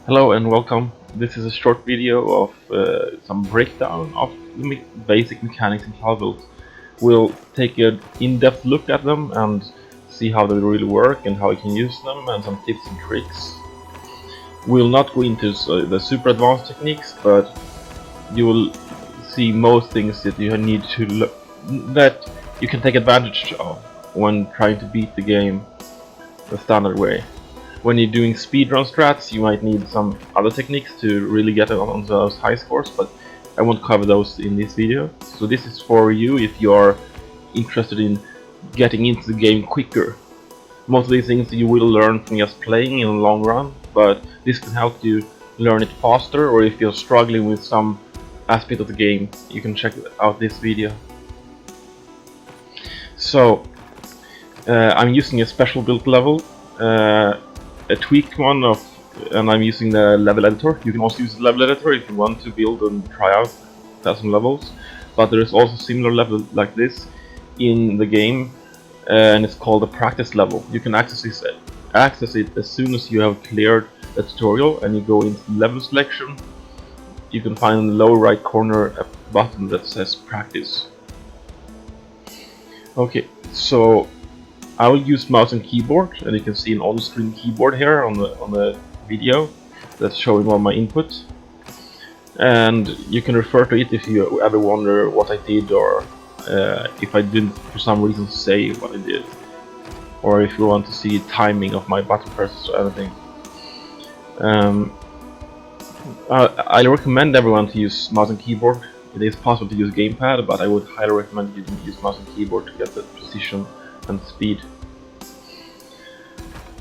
Hello and welcome. This is a short video of some breakdown of the basic mechanics in Cloudbuilt. We'll take an in-depth look at them and see how they really work and how you can use them and some tips and tricks. We'll not go into the super advanced techniques, but you will see most things that you need to that you can take advantage of when trying to beat the game the standard way. When you're doing speedrun strats, you might need some other techniques to really get on those high scores, but I won't cover those in this video. So this is for you if you are interested in getting into the game quicker. Most of these things you will learn from just playing in the long run, but this can help you learn it faster, or if you're struggling with some aspect of the game, you can check out this video. So I'm using a special built level. A tweaked one and I'm using the level editor. You can also use the level editor if you want to build and try out some levels, but there is also similar level like this in the game, and it's called a practice level. You can access it as soon as you have cleared the tutorial, and you go into level selection. You can find in the lower right corner a button that says practice. Okay, so I will use mouse and keyboard, and you can see an on-screen keyboard here on the video that's showing all my input. And you can refer to it if you ever wonder what I did, or if I didn't for some reason say what I did, or if you want to see timing of my button presses or anything. I recommend everyone to use mouse and keyboard. It is possible to use gamepad, but I would highly recommend you use mouse and keyboard to get the precision and speed.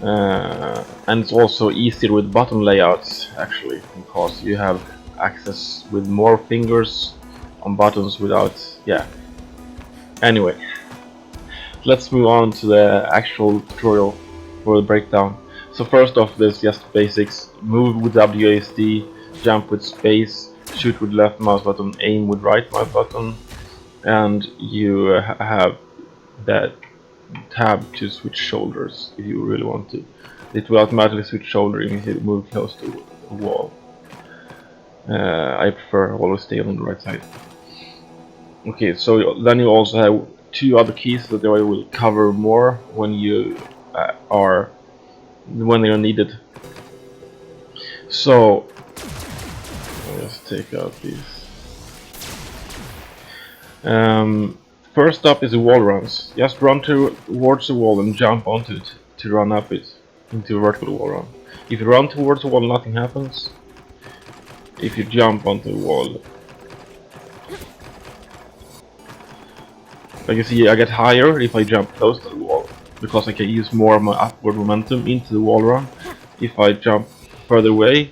And it's also easier with button layouts, actually, because you have access with more fingers on buttons without, yeah. Anyway, let's move on to the actual tutorial for the breakdown. So first off, there's just basics: move with WASD, jump with space, shoot with left mouse button, aim with right mouse button, and you have that tab to switch shoulders if you really want to. It will automatically switch shoulder if you move close to a wall. I prefer always stay on the right side. Okay, so then you also have two other keys that I will cover more when you when they are needed. So let's take out these. First up is the wall runs. Just run towards the wall and jump onto it to run up it into a vertical wall run. If you run towards the wall, nothing happens. If you jump onto the wall, like you see, I get higher if I jump close to the wall, because I can use more of my upward momentum into the wall run. If I jump further away,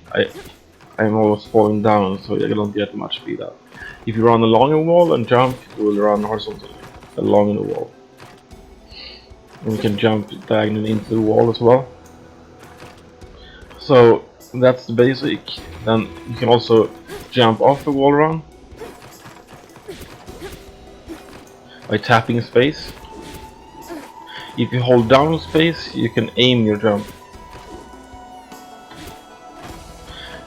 I'm almost falling down, so I don't get much speed up. If you run along a wall and jump, you will run horizontally along the wall. And you can jump diagonally into the wall as well. So that's the basic. Then you can also jump off the wall run by tapping space. If you hold down space, you can aim your jump.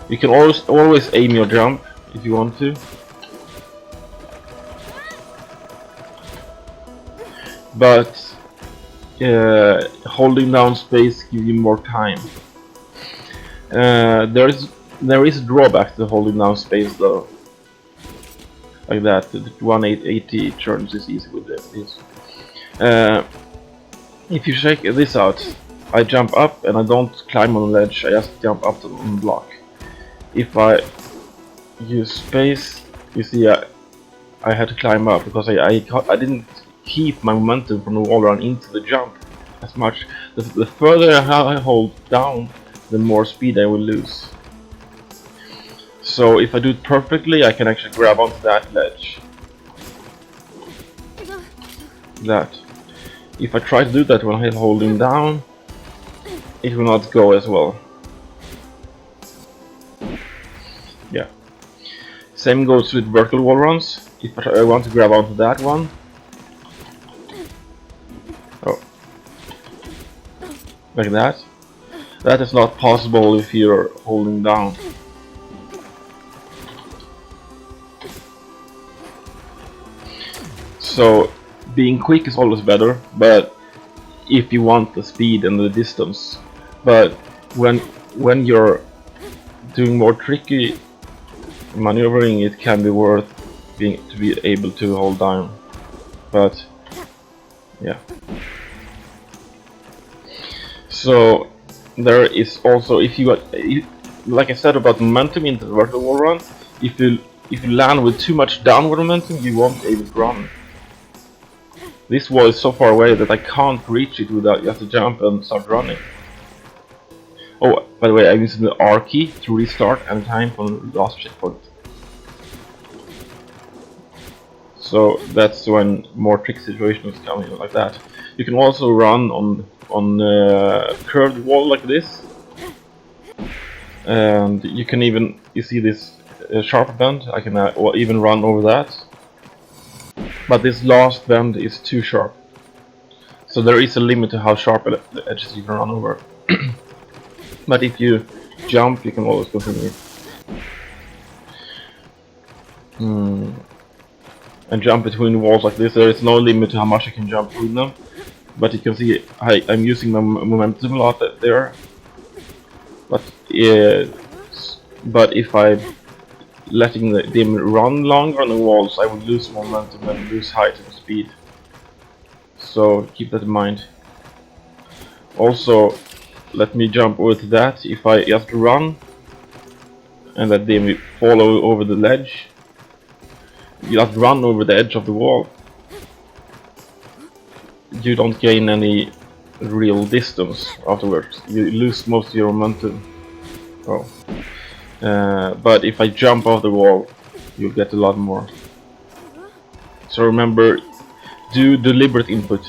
You can always aim your jump if you want to. But holding down space gives you more time. There is a drawback to holding down space though. Like that, the 1880 turns is easy with this. If you check this out, I jump up and I don't climb on the ledge, I just jump up on the block. If I use space, you see I had to climb up because I didn't keep my momentum from the wall run into the jump as much. The further I hold down, the more speed I will lose. So if I do it perfectly, I can actually grab onto that ledge. That. If I try to do that when I'm holding down, it will not go as well. Yeah. Same goes with vertical wall runs. If I want to grab onto that one, like that, That is not possible if you're holding down. So being quick is always better, but if you want the speed and the distance. But when you're doing more tricky maneuvering, it can be worth to be able to hold down. But yeah. So there is also, if you like I said about momentum in the vertical wall run, if you land with too much downward momentum, you won't be able to run. This wall is so far away that I can't reach it without you have to jump and start running. Oh, by the way, I'm using the R key to restart anytime from the last checkpoint. So that's when more trick situations come in like that. You can also run on curved wall like this, and you can even, you see this sharp bend, I can even run over that. But this last bend is too sharp, so there is a limit to how sharp the edges you can run over. But if you jump, you can always continue. And jump between walls like this. There is no limit to how much you can jump between them. But you can see I'm using my momentum a lot there. But if I'm letting them run longer on the walls, I would lose momentum and lose height and speed. So keep that in mind. Also, let me jump over to that. If I just run and let them follow over the ledge, you just run over the edge of the wall. You don't gain any real distance afterwards. You lose most of your momentum. Oh. But if I jump off the wall, you'll get a lot more. So remember, do deliberate input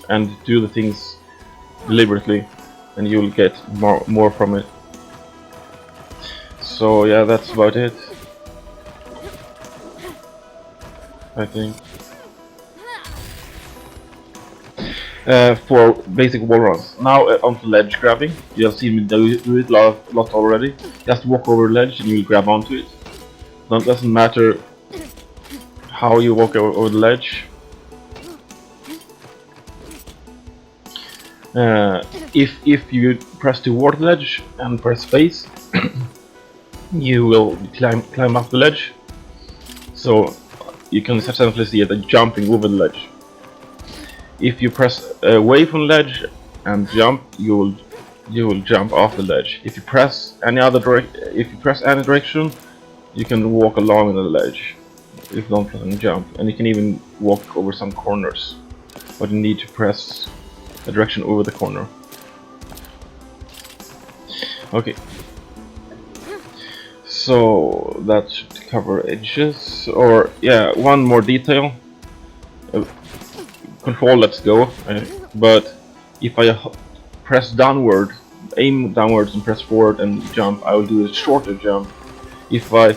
and do the things deliberately, and you'll get more from it. So yeah, that's about it, I think. For basic wall runs. Now onto ledge grabbing. You have seen me do it a lot already. Just walk over the ledge and you'll grab onto it. It doesn't matter how you walk over the ledge. If you press toward the ledge and press space, you will climb up the ledge. So you can essentially see it jumping over the ledge. If you press away from the ledge and jump, you will jump off the ledge. If you press any direction, you can walk along the ledge. If you don't press and jump, and you can even walk over some corners, but you need to press a direction over the corner. Okay. So that should cover edges. Or yeah, one more detail. Control lets go, but if I press downward, aim downwards and press forward and jump, I will do a shorter jump. If I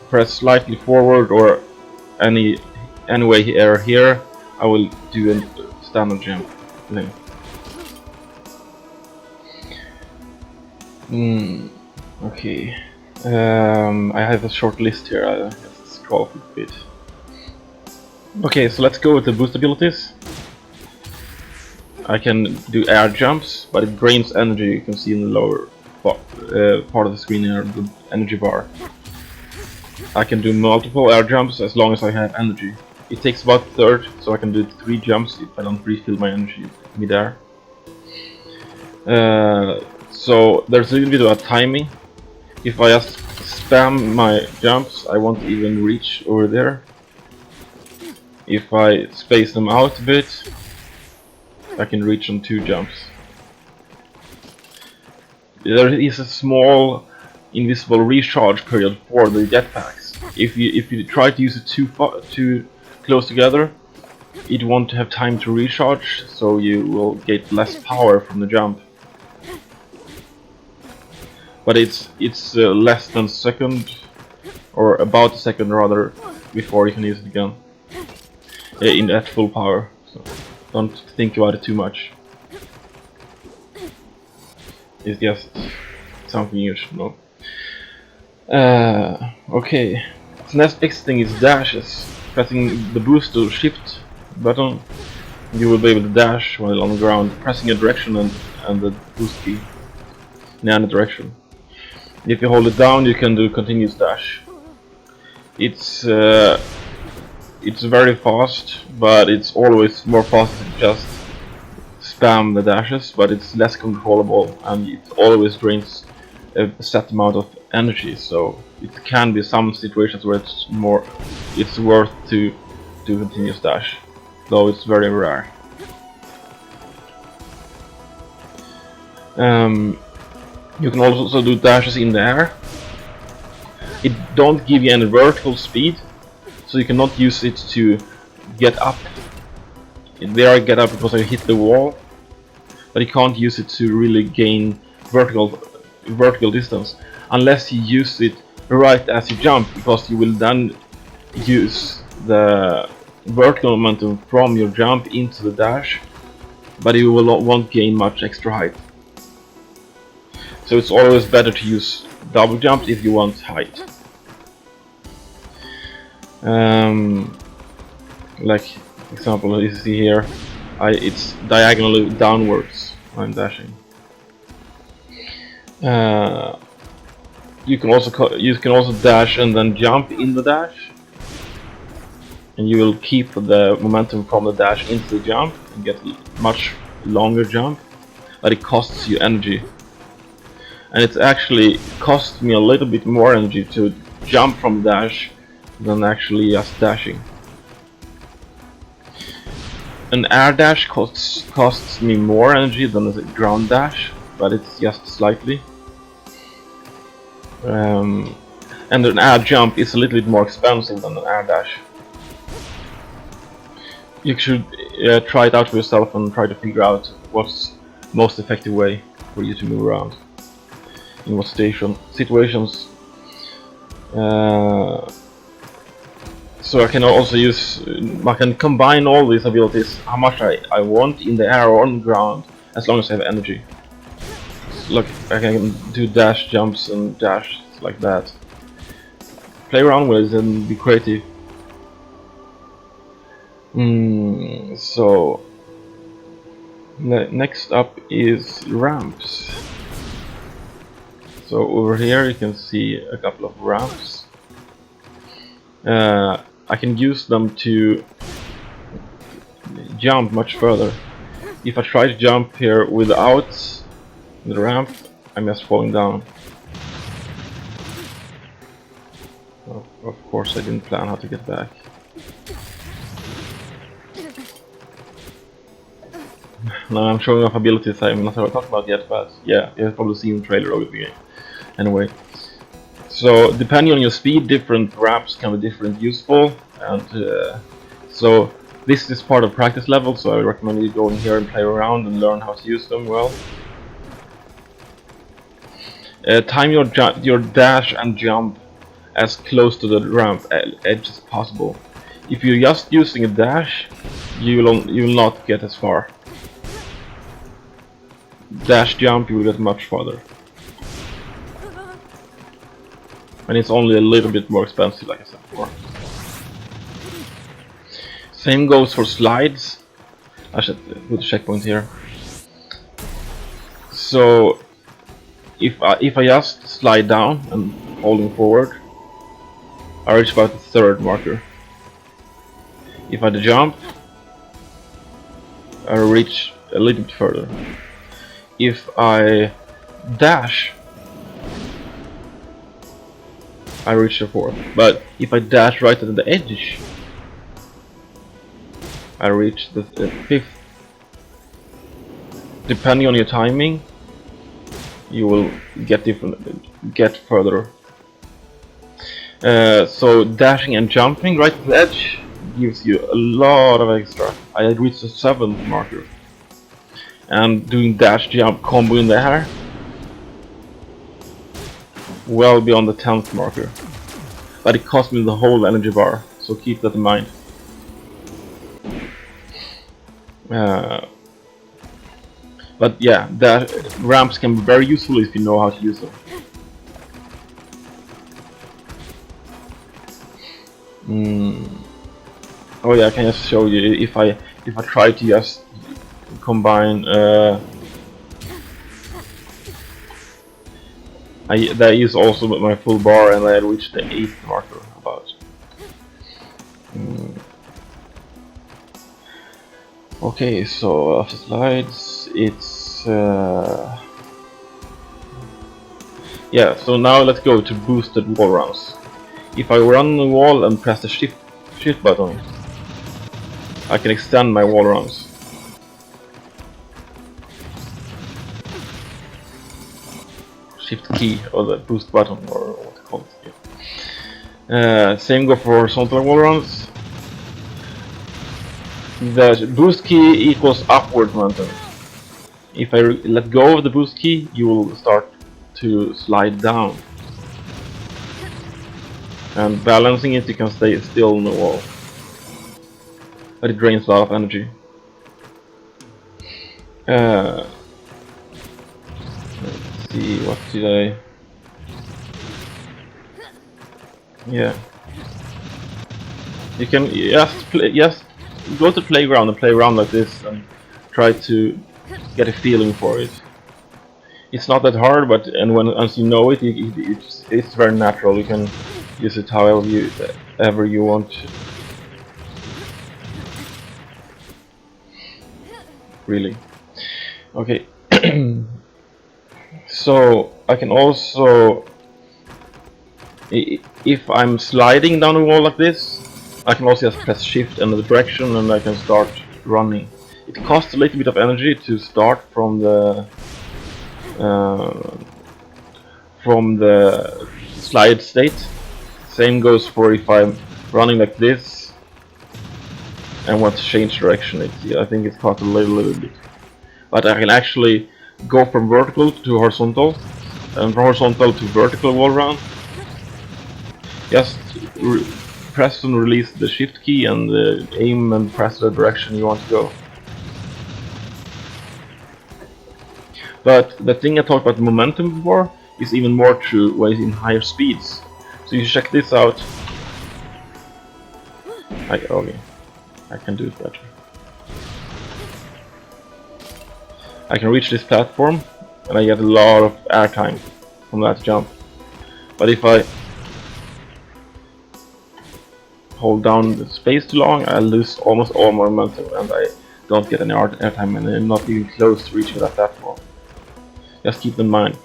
press slightly forward or any way here, I will do a standard jump. Okay. I have a short list here. I have to scroll a bit. Okay, so let's go with the boost abilities. I can do air jumps, but it drains energy. You can see in the lower part of the screen here, the energy bar. I can do multiple air jumps as long as I have energy. It takes about a third, so I can do 3 jumps if I don't refill my energy mid-air. So there's a little bit of timing. If I just spam my jumps, I won't even reach over there. If I space them out a bit, I can reach on 2 jumps. There is a small invisible recharge period for the jetpacks. If you try to use it too close together, it won't have time to recharge, so you will get less power from the jump. But it's less than a second, or about a second rather, before you can use it again in at full power. So don't think about it too much. It's just something you should know. Okay. The next thing is dashes. Pressing the boost or shift button, you will be able to dash while on the ground, pressing a direction and the boost key in any direction. If you hold it down, you can do continuous dash. It's very fast, but it's always more fast to just spam the dashes, but it's less controllable and it always drains a set amount of energy, so it can be some situations where it's worth to do continuous dash, though it's very rare. You can also do dashes in the air. It don't give you any vertical speed, so you cannot use it to get up. There I get up because I hit the wall, but you can't use it to really gain vertical distance unless you use it right as you jump, because you will then use the vertical momentum from your jump into the dash, but you won't gain much extra height. So it's always better to use double jumps if you want height. Like example you see here, it's diagonally downwards when dashing. You can also dash and then jump in the dash, and you will keep the momentum from the dash into the jump and get a much longer jump, but it costs you energy. And it actually costs me a little bit more energy to jump from dash than actually just dashing. An air dash costs me more energy than a ground dash, but it's just slightly. And an air jump is a little bit more expensive than an air dash. You should try it out for yourself and try to figure out what's most effective way for you to move around. In what situations. So I can also I can combine all these abilities how much I want in the air or on the ground, as long as I have energy. Look, I can do dash jumps and dash like that. Play around with it and be creative. So next up is ramps. So over here you can see a couple of ramps. I can use them to jump much further. If I try to jump here without the ramp, I'm just falling down. Of course I didn't plan how to get back. Now I'm showing off abilities I'm not talking about yet, but yeah, you've probably seen the trailer of the game. Anyway, so depending on your speed, different ramps can be useful, and so this is part of practice level, so I recommend you go in here and play around and learn how to use them well. Time your dash and jump as close to the ramp edge as possible. If you're just using a dash, you will not get as far. Dash jump, you will get much farther. And it's only a little bit more expensive, like I said before. Same goes for slides. I should put a checkpoint here. So if I just slide down and holding forward, I reach about the third marker. If I jump, I reach a little bit further. If I dash, I reach the fourth. But if I dash right at the edge, I reach the fifth. Depending on your timing, you will get further. So dashing and jumping right at the edge gives you a lot of extra. I had reached the 7th marker, and doing dash jump combo in the air well beyond the 10th marker, but it cost me the whole energy bar, so keep that in mind. But yeah, that ramps can be very useful if you know how to use them. Oh yeah, I can just show you if I try to just combine. That is also my full bar, and I reached the 8th marker about. Okay, so after slides, it's yeah. So now let's go to boosted wall rounds. If I run the wall and press the shift button, I can extend my wall rounds. Shift key or the boost button or what you call it. Yeah. Same go for horizontal wall runs. The boost key equals upward momentum. If I let go of the boost key, you will start to slide down. And balancing it, you can stay still on the wall. But it drains a lot of energy. Let's see, what did I... Yeah. You can just go to the playground and play around like this and try to get a feeling for it. It's not that hard, but once you know it, it's very natural. You can use it however you want. Really. Okay. So I can also, if I'm sliding down the wall like this, I can also just press shift in the direction and I can start running. It costs a little bit of energy to start from the slide state. Same goes for if I'm running like this and want to change direction. I think it costs a little bit. But I can actually go from vertical to horizontal, and from horizontal to vertical wall run. Just press and release the shift key and aim and press the direction you want to go. But the thing I talked about momentum before is even more true when it's in higher speeds. So you check this out. Okay, I can do it better. I can reach this platform and I get a lot of airtime from that jump. But if I hold down the space too long, I lose almost all my momentum and I don't get any airtime and I'm not even close to reaching that platform. Just keep in mind.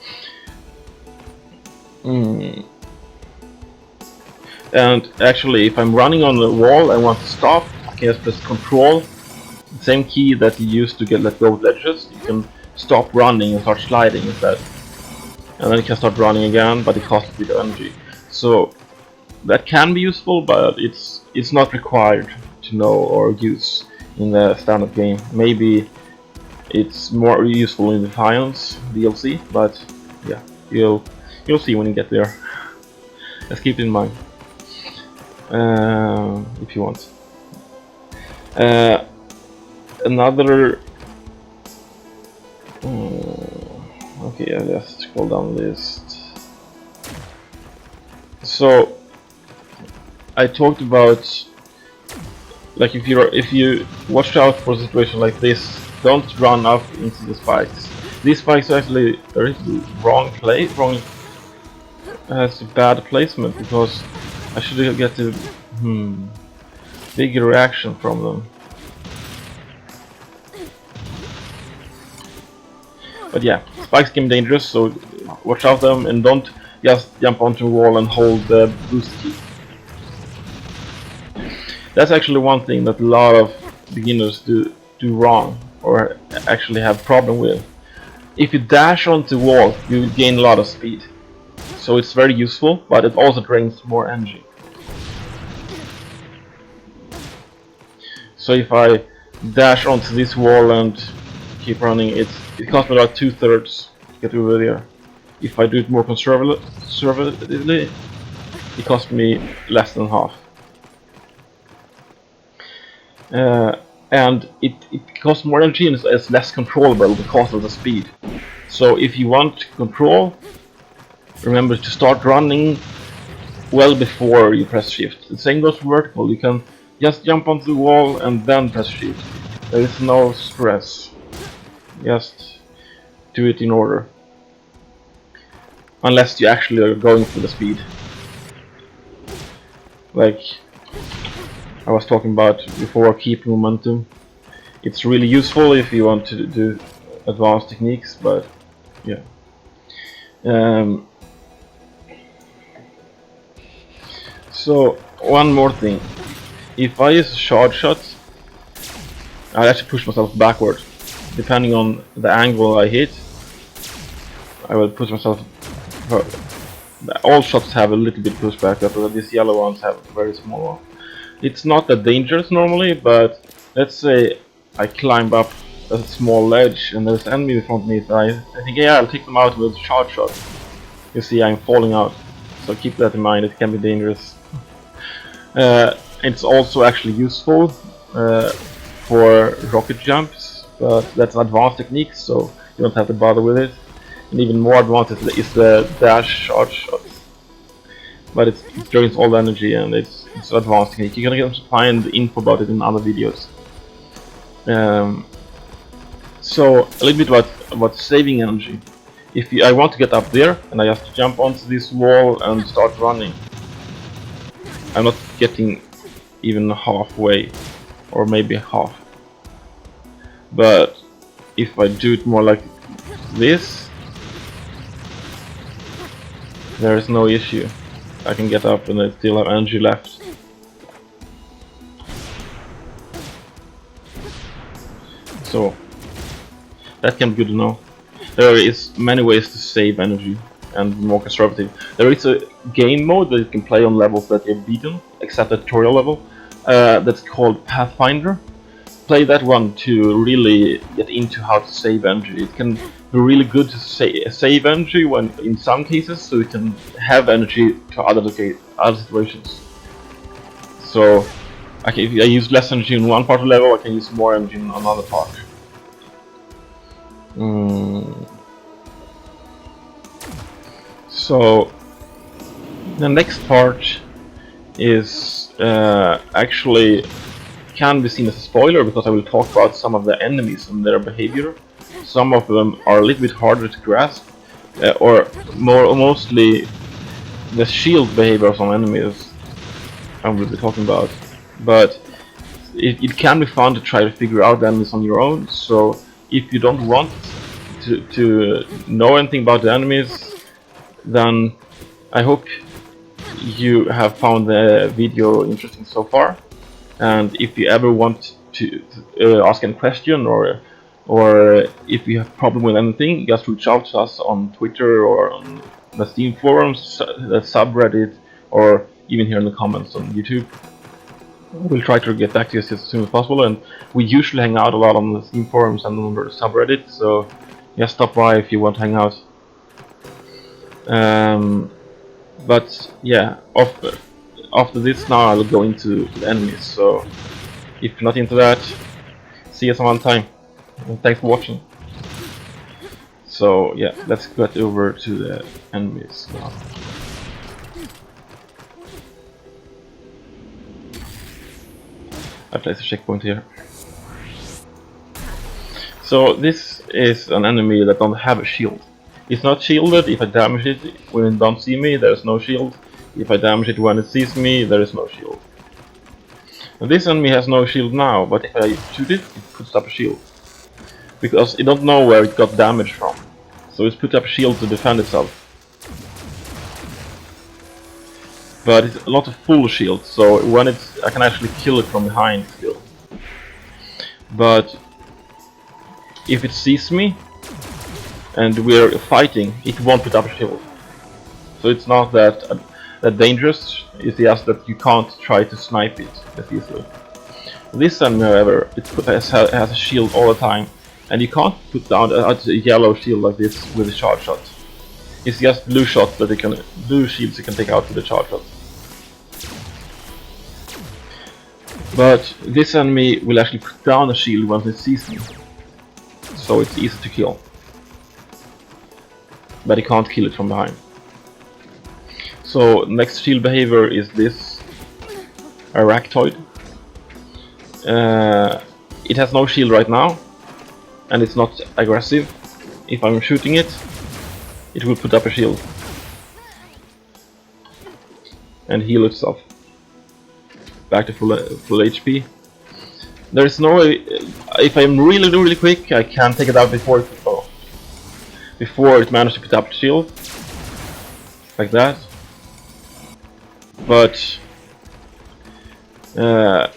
And actually, if I'm running on the wall and want to stop, I can just press Control. The same key that you use to let go of ledges. You can stop running and start sliding instead. And then you can start running again, but it costs a bit of energy. So that can be useful, but it's not required to know or use in the standard game. Maybe it's more useful in the Defiance DLC, but yeah, you'll see when you get there. Just keep it in mind, if you want. Another. Okay, I'll just scroll down the list. So I talked about, like, if you watch out for a situation like this, don't run up into the spikes. These spikes are actually has a bad placement, because I should get a bigger reaction from them. But yeah, spikes can be dangerous, so watch out for them and don't just jump onto a wall and hold the boost key. That's actually one thing that a lot of beginners do wrong, or actually have problem with. If you dash onto the wall, you will gain a lot of speed. So it's very useful, but it also drains more energy. So if I dash onto this wall and keep running, it costs me about 2/3 to get over there. If I do it more conservatively, it costs me less than half. and it costs more energy and it's less controllable because of the speed. So if you want control, remember to start running well before you press shift. The same goes for vertical. You can just jump onto the wall and then press shift. There is no stress. Just do it in order. Unless you actually are going for the speed. Like I was talking about before, keep momentum. It's really useful if you want to do advanced techniques, but yeah. So one more thing. If I use a charge shot, I'll actually push myself backward. Depending on the angle I hit, I will push myself. All shots have a little bit pushback, but these yellow ones have a very small one. It's not that dangerous normally, but let's say I climb up a small ledge and there's enemy in front of me, so I think, yeah, I'll take them out with a charge shot. You see, I'm falling out, so keep that in mind, it can be dangerous. It's also actually useful for rocket jumps, but that's an advanced technique, so you don't have to bother with it. And even more advanced is the dash charge shot. But it drains all the energy and it's advanced technique. You're gonna find info about it in other videos. So a little bit about saving energy. If I want to get up there and I just jump onto this wall and start running, I'm not getting even halfway, or maybe half. But if I do it more like this, there is no issue. I can get up and I still have energy left. So that can be good to know. There is many ways to save energy and be more conservative. There is a game mode that you can play on levels that you've beaten, except the tutorial level, that's called Pathfinder. Play that one to really get into how to save energy. It can be really good to save energy when, in some cases, so you can have energy to other situations. So, if I use less energy in one part of the level, I can use more energy in another part. So, the next part is actually can be seen as a spoiler, because I will talk about some of the enemies and their behavior. Some of them are a little bit harder to grasp, or mostly the shield behavior of some enemies I will be talking about. But it can be fun to try to figure out the enemies on your own, so if you don't want to know anything about the enemies, then I hope you have found the video interesting so far. And if you ever want to ask any question, or if you have a problem with anything, just reach out to us on Twitter or on the Steam forums, the subreddit, or even here in the comments on YouTube. We'll try to get back to you as soon as possible, and we usually hang out a lot on the Steam forums and on the subreddit, so yeah, stop by if you want to hang out. But yeah, after this now I'll go into the enemies, so if you're not into that, see you some other time, and thanks for watching. So yeah, let's get over to the enemies now. I place a checkpoint here. So this is an enemy that don't have a shield. It's not shielded. If I damage it when it don't see me, there's no shield. If I damage it when it sees me, there is no shield. Now, this enemy has no shield now, but if I shoot it, it puts up a shield. Because it don't know where it got damage from. So it's put up a shield to defend itself. But it's a lot of full shield, so when I can actually kill it from behind still. But if it sees me and we're fighting, it won't put up a shield. So it's not that dangerous, it's just that you can't try to snipe it as easily. This enemy, however, it has a shield all the time, and you can't put down a yellow shield like this with a charge shot. It's just blue shots that blue shields you can take out with a charge shot. But this enemy will actually put down a shield once it sees me, so it's easy to kill. But he can't kill it from behind. So next shield behavior is this Arachtoid. It has no shield right now, and it's not aggressive. If I'm shooting it, it will put up a shield and heal itself back to full HP. There is no way. If I'm really quick, I can take it out before it managed to put up the shield, like that. But the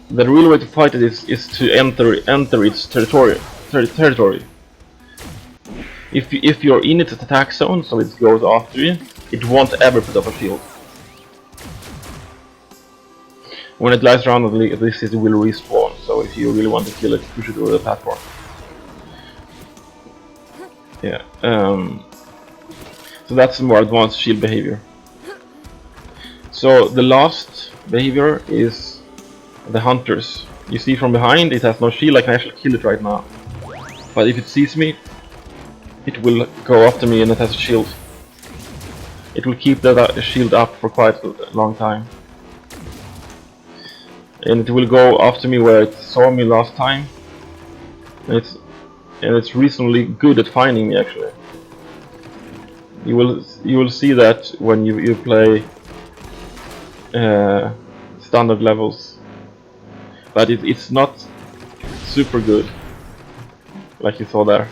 real way to fight it is to enter its territory. If you're in its attack zone, so it goes after you, it won't ever put up a shield. When it lies around at least it will respawn, so if you really want to kill it, push it over the platform. Yeah, so that's more advanced shield behavior. So the last behavior is the hunters. You see from behind it has no shield, I can actually kill it right now. But if it sees me, it will go after me and it has a shield. It will keep that shield up for quite a long time. And it will go after me where it saw me last time. And it's reasonably good at finding me actually. You will see that when you play standard levels. But it's not super good. Like you saw there,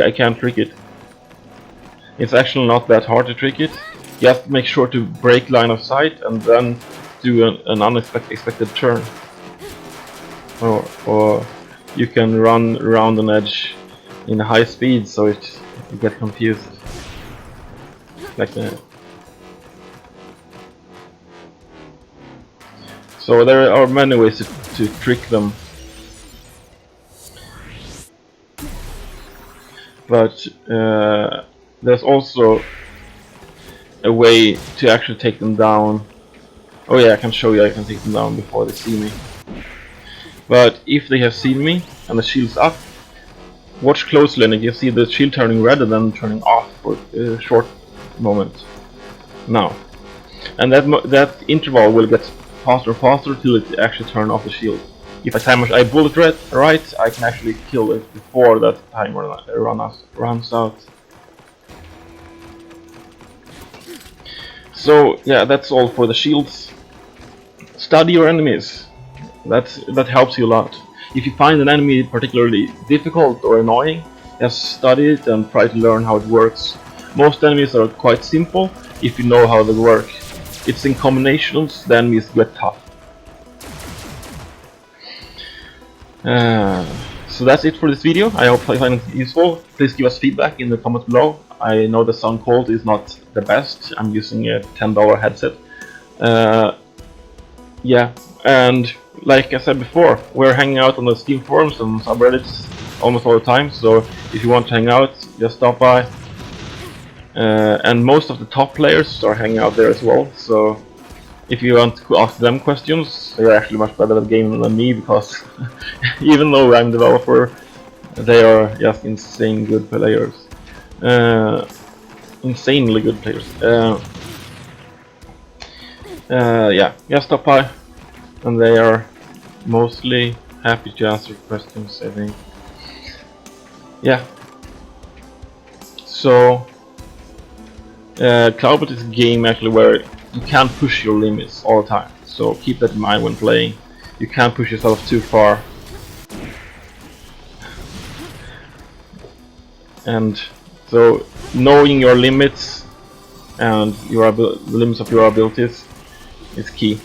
I can't trick it. It's actually not that hard to trick it. Just make sure to break line of sight and then do an unexpected turn. Or you can run around an edge in high speed so you get confused. Like that. So there are many ways to trick them. But there's also a way to actually take them down. Oh yeah, I can show you I can take them down before they see me. But if they have seen me and the shield's up, watch closely and you see the shield turning red and then turning off for a short moment. Now. And that interval will get faster and faster till it actually turns off the shield. If I time my bullet right, I can actually kill it before that timer runs out. So yeah, that's all for the shields. Study your enemies. That helps you a lot. If you find an enemy particularly difficult or annoying, just study it and try to learn how it works. Most enemies are quite simple if you know how they work. It's in combinations the enemies get tough. So that's it for this video. I hope you find it useful. Please give us feedback in the comments below. I know the sound quality is not the best. I'm using a $10 headset. Yeah, and like I said before, we're hanging out on the Steam forums and subreddits almost all the time. So if you want to hang out, just stop by. And most of the top players are hanging out there as well. So if you want to ask them questions, they're actually much better at the game than me, because even though I'm a developer, they are just insane good players. Insanely good players. Yeah, just stop by, and they are mostly happy to answer questions, I think. Yeah. So Cloudbuilt is a game actually where you can't push your limits all the time, so keep that in mind when playing. You can't push yourself too far. And so knowing your limits and the limits of your abilities is key.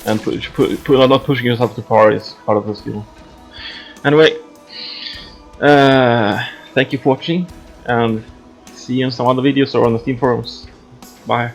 And not pushing yourself too far is part of the skill. Anyway, thank you for watching, and see you in some other videos or on the Steam forums. Bye.